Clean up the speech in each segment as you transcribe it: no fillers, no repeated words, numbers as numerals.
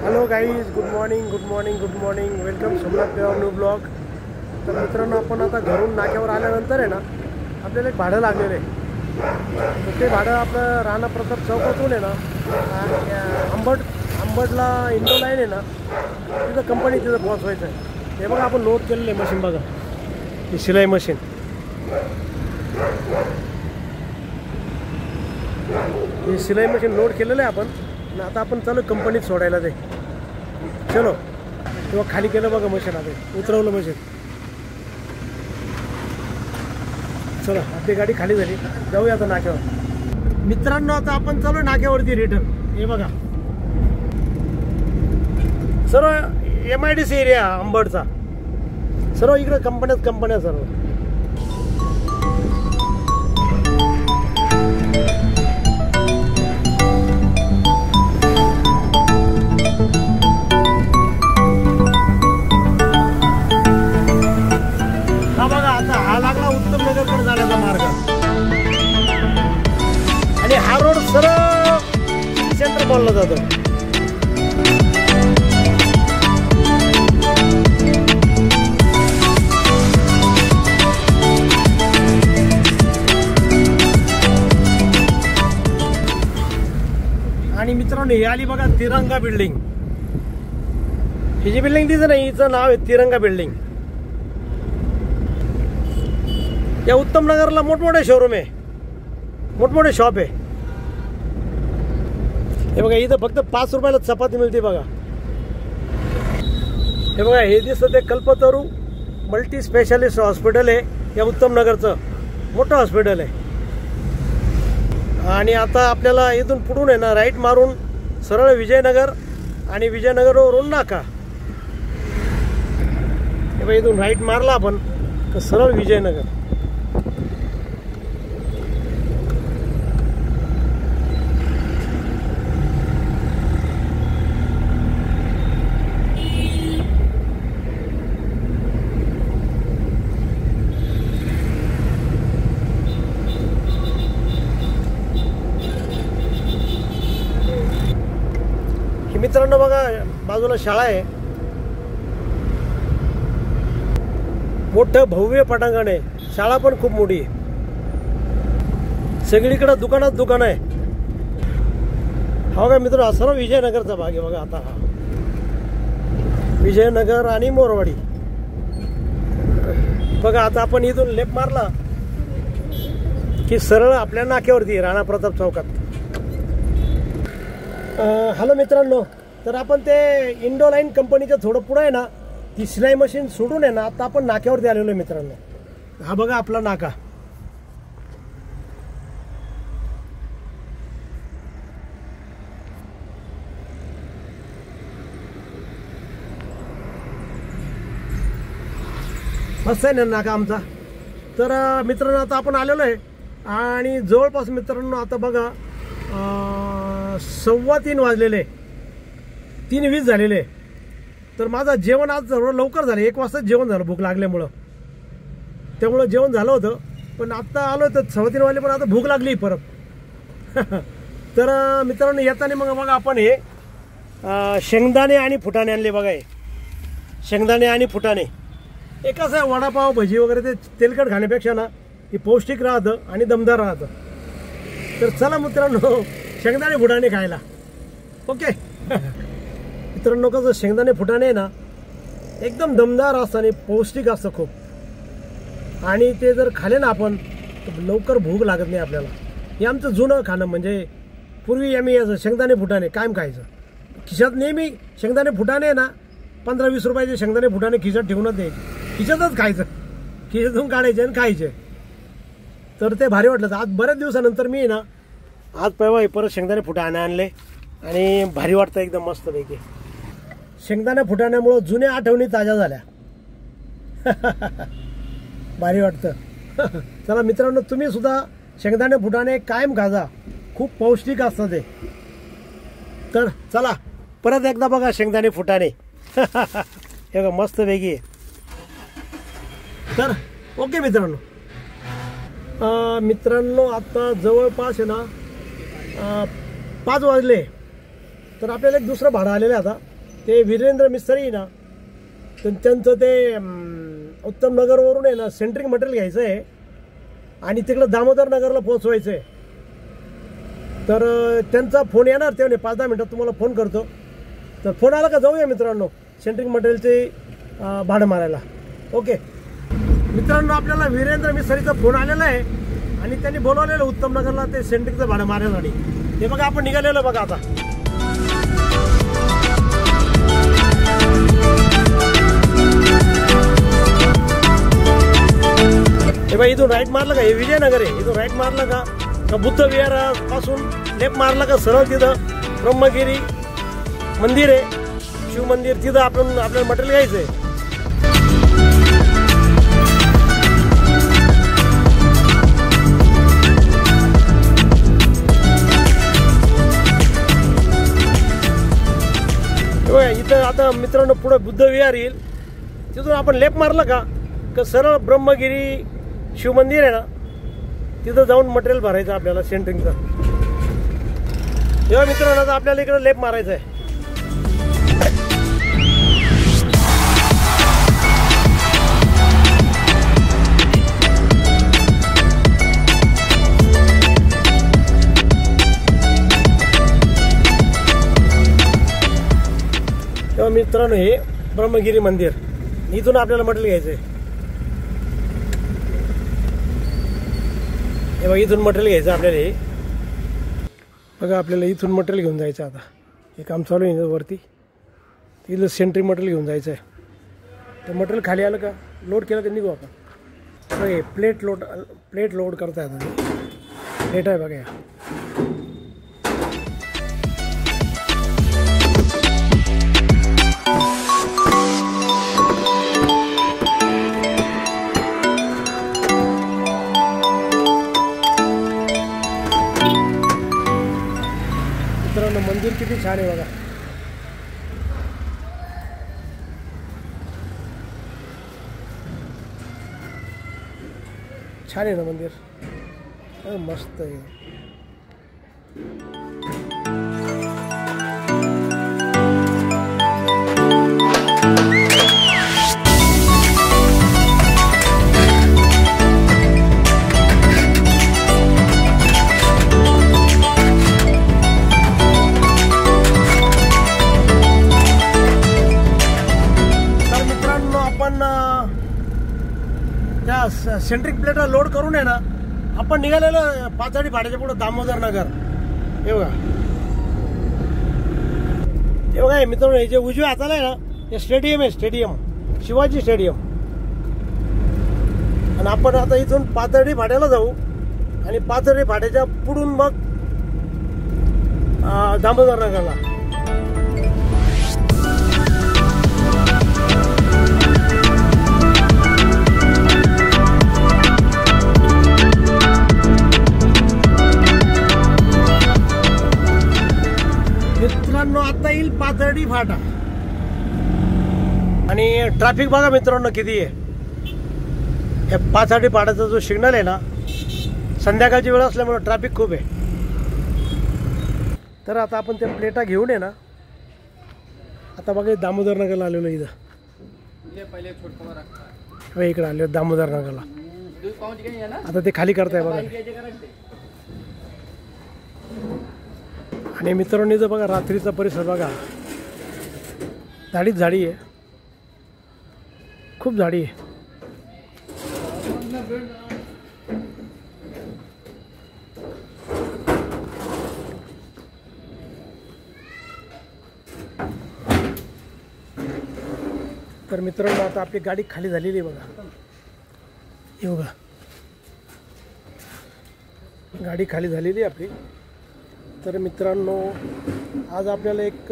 Hello guys, good morning. Welcome Somnath पेवा new blog. तर मित्रांनो, आपण आता घरून नाक्यावर आल्यानंतर आहे ना, आपल्याला एक भाडं लागलेलं आहे. तर ते भाडं आपलं राणा प्रताप चौकातून आहे ना, अंबडला इंडो लाईन आहे ना, तिथं कंपनी तिथं पोहोचवायचं आहे. हे बघा, आपण लोड केलेलं आहे मशीन. बघा, ही शिलाई मशीन. ही शिलाई मशीन लोड केलेलं आहे आपण. आता आपण चालू कंपनीत सोडायला ते. चलो, तेव्हा खाली केलं बघा मशीन. आता उतरवलं मशीन. चला, आपली गाडी खाली झाली. जाऊया आता नाक्यावर. मित्रांनो, आता आपण चालू नाक्यावरती रिटर्न. हे बघा, सर्व MIDC एरिया अंबडचा. सर्व इकडे कंपन्या सर्व. हा लागला उत्तम नगरकडे जाण्याचा मार्ग. आणि हा रोड सरळ सेंटर मॉलला जातो. आणि मित्रांनो, ही आली बघा तिरंगा बिल्डिंग. ही जी बिल्डिंग दिसत नाही, हिचं नाव आहे तिरंगा बिल्डिंग. या उत्तम नगरला मोठमोठे शोरूम आहे, मोठमोठे शॉप आहे. हे बघा, इथं फक्त 5 रुपयाला चपाती मिळते बघा. हे बघा, हे दिसतं ते कल्पतरू मल्टी स्पेशालिस्ट हॉस्पिटल आहे. या उत्तम नगरचं मोठं हॉस्पिटल आहे. आणि आता आपल्याला इथून पुढून आहे ना, राईट मारून सरळ विजयनगर, आणि विजयनगरवरून नाका. हे बघा, इथून राईट मारला आपण तर सरळ विजयनगर. मित्रांनो बघा, बाजूला शाळा आहे. मोठं भव्य पटांगण आहे. शाळा पण खूप मोठी आहे. सगळीकडे दुकान आहे. हो का मित्र, सर्व विजयनगरचा भाग आहे बघा. आता हा विजयनगर आणि मोरवाडी. बघा, आता आपण इथून लेफ्ट मारला की सरळ आपल्या नाक्यावरती राणा प्रताप चौकात. हॅलो मित्रांनो, तर आपण ते इंडो लाईन कंपनीच्या थोडं पुढे आहे ना, ती सिलाई मशीन सोडून आहे ना, आता आपण नाक्यावरती आलेलो आहे मित्रांनो. हा बघा आपला नाका. मस्त आहे ना नाका आमचा. तर मित्रांनो, आता आपण आलेलो आहे आणि जवळपास मित्रांनो आता बघा 3:15 वाजलेले, 3:20 झालेले. तर माझं जेवण आज लवकर झालं. 1 वाजता जेवण झालं भूक लागल्यामुळं. त्यामुळं जेवण झालं होतं. पण आत्ता आलो तर 3:15 वाजले, पण आता भूक लागली परत. तर मित्रांनो, येताना मग बघा आपण हे शेंगदाणे आणि फुटाणे आणले बघा. हे शेंगदाणे आणि फुटाणे. एक असं आहे, वडापाव भजी वगैरे ते तेलकट खाण्यापेक्षा ना, हे पौष्टिक राहतं आणि दमदार राहतं. तर चला मित्रांनो, शेंगदाणे फुटाणे खायला. ओके मित्रांनो, कसं शेंगदाणे फुटाणे ना एकदम दमदार असतं आणि पौष्टिक असतं खूप. आणि ते जर खाले ना आपण तर लवकर भूक लागत नाही आपल्याला. हे आमचं जुनं खाणं. म्हणजे पूर्वी आम्ही असं शेंगदाणे फुटाणे कायम खायचं. खिशात नेहमी शेंगदाणे फुटाणे ना, 15-20 रुपयाचे शेंगदाणे फुटाणे खिशात ठेवूनच द्यायचे. खिशातच खायचं, खिशातून काढायचे आणि खायचे. तर ते भारी वाटलं. आज बऱ्याच दिवसानंतर मी ना, आज परवा परत शेंगदाणे फुटाणे आणले आणि भारी वाटतं एकदम मस्तपैकी. शेंगदाणे फुटाण्यामुळं जुन्या आठवणी ताज्या झाल्या. भारी वाटतं. चला मित्रांनो, तुम्ही सुद्धा शेंगदाणे फुटाणे कायम खाजा. खूप पौष्टिक असतं ते. तर चला परत एकदा बघा शेंगदाणे फुटाणे. हे बघा मस्तपैकी. तर ओके मित्रांनो, मित्रांनो आता जवळपास आहे ना 5 वाजले. तर आपल्याला एक दुसरं भाडं आलेलं आहे आता. ते वीरेंद्र मिस्त्री ना, तर त्यांचं ते उत्तम नगरवरून आहे ना सेंट्रिंग मटेरियल घ्यायचं आहे आणि तिकडं दामोदर नगरला पोहोचवायचं आहे. तर त्यांचा फोन येणार, ते म्हणे 5-10 मिनटात तुम्हाला फोन करतो. तर फोन आला का जाऊया मित्रांनो सेंट्रिंग मटेरियलचे भाडं मारायला. ओके मित्रांनो, आपल्याला वीरेंद्र मिस्त्रीचा फोन आलेला आहे आणि त्यांनी बोलवलेलं उत्तम नगरला ते सेंट्रिंगचं भाडं मारायसाठी. हे बघा आपण निघालेलो बघा आता. हे बघा इथून राईट मारलं का, हे विजयनगर आहे. इथून राईट मारलं का बुद्ध विहारापासून लेफ्ट मारलं का सरळ तिथं ब्रह्मगिरी मंदिर आहे, शिव मंदिर. तिथं आपल्याला मटेरियल घ्यायचं आहे. इथं आता मित्रांनो पुढे बुद्ध विहार येईल, तिथून आपण लेफ्ट मारलं का सरळ ब्रह्मगिरी शिव मंदिर आहे ना, तिथं जाऊन मटेरियल भरायचं आपल्याला सेंट्रिंगचं. तेव्हा मित्रांनो आता आपल्याला इकडे लेफ्ट मारायचं आहे. तेव्हा मित्रांनो हे ब्रह्मगिरी मंदिर, इथून आपल्याला मटेरियल घ्यायचं आहे. हे बघा इथून मटेरियल घ्यायचं आपल्याला. हे बघा आपल्याला इथून मटेरियल घेऊन जायचं. आता हे काम चालू आहे वरती, तिथलं सेंट्रिंग मटेरियल घेऊन जायचं आहे. तर मटेरियल खाली आलं का लोड केलं तर निघू आपण. बघा हे प्लेट लोड करता येतं. प्लेट आहे बघा. मित्रांनो मंदिर किती छान आहे बघा. छान आहे ना मंदिर, मस्त आहे. त्या सेंट्रिक प्लेटला लोड करून आहे ना आपण निघालेलो पाचाडी फाट्याच्या पुढे दामोदर नगर. हे बघा हे मित्रांनो, हे जे उजव्या हाताला आहे ना हे स्टेडियम आहे, स्टेडियम शिवाजी स्टेडियम. आणि आपण आता इथून पाचाडी फाट्याला जाऊ आणि पाचाडी फाट्याच्या पुढून मग दामोदर नगरला. मित्रांनो आता येईल पाथर्डी फाटा आणि ट्रॅफिक बघा मित्रांनो किती आहे. हे पाथर्डी फाट्याचा जो सिग्नल आहे ना, संध्याकाळची वेळ असल्यामुळे ट्रॅफिक खूप आहे. तर आता आपण त्या प्लेटा घेऊन आहे ना, आता बघा दामोदर नगरला आलेलो. इथं इकडे आलो दामोदर नगरला. आता ते खाली करताय बघा. आणि मित्रांनो इथं बघा रात्रीचा परिसर बघा, झाडीच झाडी आहे, खूप झाडी आहे. तर मित्रांनो आता आपली गाडी खाली झालेली आहे बघा. हे बघा गाडी खाली झालेली आहे आपली. तर मित्रांनो आज आपल्याला एक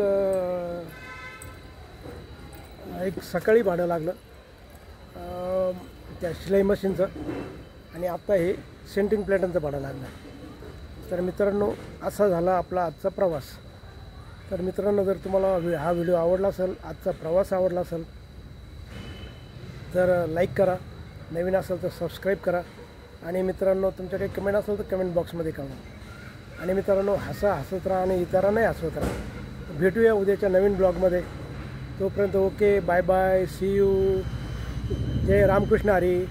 सकाळी भाडं लागलं त्या शिलाई मशीनचं आणि आता हे सेंट्रिंग प्लेटांचं भाडं लागलं. तर मित्रांनो असा झाला आपला आजचा प्रवास. तर मित्रांनो जर तुम्हाला हा व्हिडिओ आवडला असेल, आजचा प्रवास आवडला असेल तर लाईक करा, नवीन असेल तर सबस्क्राईब करा आणि मित्रांनो तुमच्या काही कमेंट असेल तर कमेंट बॉक्समध्ये कळवा. आणि मित्रांनो हसत राहा आणि इतरांनाही हसवत राहा. भेटूया उद्याच्या नवीन ब्लॉगमध्ये. तोपर्यंत okay, bye bye, see you. जय रामकृष्ण हरी.